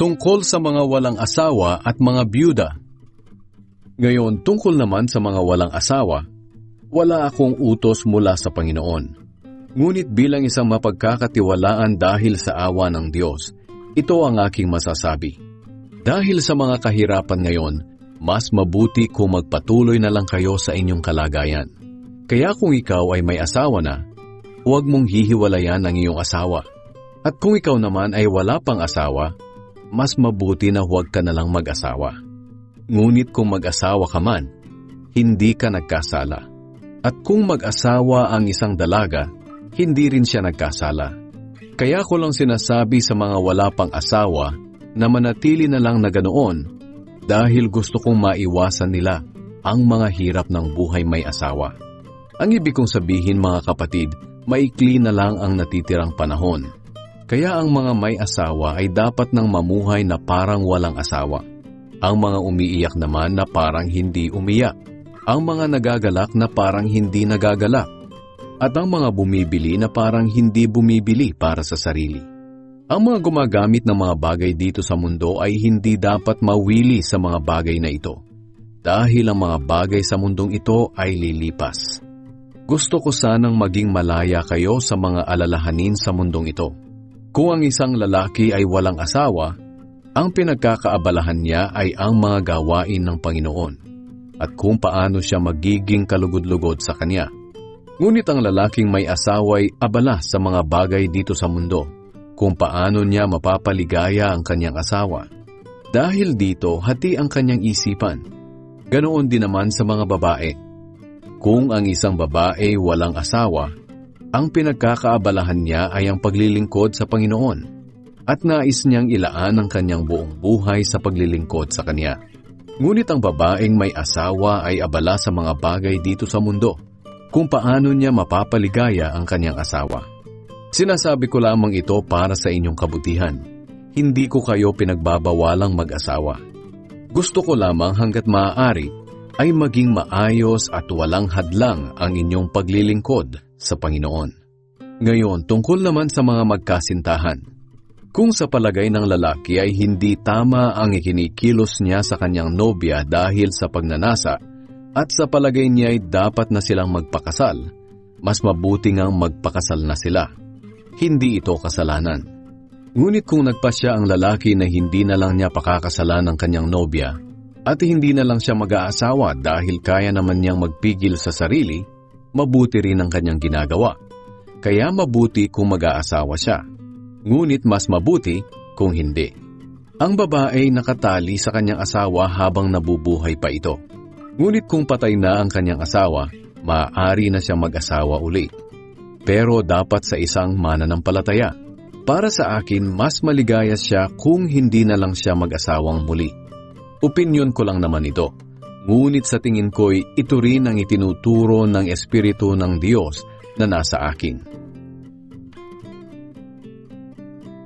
tungkol sa mga walang asawa at mga byuda. Ngayon, tungkol naman sa mga walang asawa, wala akong utos mula sa Panginoon. Ngunit bilang isang mapagkakatiwalaan dahil sa awa ng Diyos, ito ang aking masasabi. Dahil sa mga kahirapan ngayon, mas mabuti kung magpatuloy na lang kayo sa inyong kalagayan. Kaya kung ikaw ay may asawa na, huwag mong hihiwalayan ang iyong asawa. At kung ikaw naman ay wala pang asawa, mas mabuti na huwag ka na lang mag-asawa. Ngunit kung mag-asawa ka man, hindi ka nagkasala. At kung mag-asawa ang isang dalaga, hindi rin siya nagkasala. Kaya ko lang sinasabi sa mga wala pang asawa na manatili na lang na ganoon dahil gusto kong maiwasan nila ang mga hirap ng buhay may asawa. Ang ibig kong sabihin mga kapatid, maikli na lang ang natitirang panahon. Kaya ang mga may asawa ay dapat nang mamuhay na parang walang asawa. Ang mga umiiyak naman na parang hindi umiyak. Ang mga nagagalak na parang hindi nagagalak. At ang mga bumibili na parang hindi bumibili para sa sarili. Ang mga gumagamit ng mga bagay dito sa mundo ay hindi dapat mawili sa mga bagay na ito. Dahil ang mga bagay sa mundong ito ay lilipas. Gusto ko sanang maging malaya kayo sa mga alalahanin sa mundong ito. Kung ang isang lalaki ay walang asawa, ang pinagkakaabalahan niya ay ang mga gawain ng Panginoon at kung paano siya magiging kalugod-lugod sa kanya. Ngunit ang lalaking may asawa ay abala sa mga bagay dito sa mundo, kung paano niya mapapaligaya ang kanyang asawa. Dahil dito, hati ang kanyang isipan. Ganoon din naman sa mga babae. Kung ang isang babae walang asawa, ang pinagkakaabalahan niya ay ang paglilingkod sa Panginoon at nais niyang ilaan ang kanyang buong buhay sa paglilingkod sa Kanya. Ngunit ang babaeng may asawa ay abala sa mga bagay dito sa mundo, kung paano niya mapapaligaya ang kanyang asawa. Sinasabi ko lamang ito para sa inyong kabutihan. Hindi ko kayo pinagbabawalang mag-asawa. Gusto ko lamang hanggat maaari ay maging maayos at walang hadlang ang inyong paglilingkod sa Panginoon. Ngayon, tungkol naman sa mga magkasintahan. Kung sa palagay ng lalaki ay hindi tama ang ikinikilos niya sa kanyang nobya dahil sa pagnanasa at sa palagay niya ay dapat na silang magpakasal, mas mabuti ngang magpakasal na sila. Hindi ito kasalanan. Ngunit kung nagpasya ang lalaki na hindi na lang niya pakakasalan ang kanyang nobya at hindi na lang siya mag-aasawa dahil kaya naman niyang magpigil sa sarili, mabuti rin ang kanyang ginagawa. Kaya mabuti kung mag-aasawa siya. Ngunit mas mabuti kung hindi. Ang babae nakatali sa kanyang asawa habang nabubuhay pa ito. Ngunit kung patay na ang kanyang asawa, maaari na siya mag-asawa uli. Pero dapat sa isang mananampalataya. Para sa akin, mas maligaya siya kung hindi na lang siya mag-asawang muli. Opinyon ko lang naman ito. Ngunit sa tingin ko'y ito rin ang itinuturo ng Espiritu ng Diyos na nasa akin.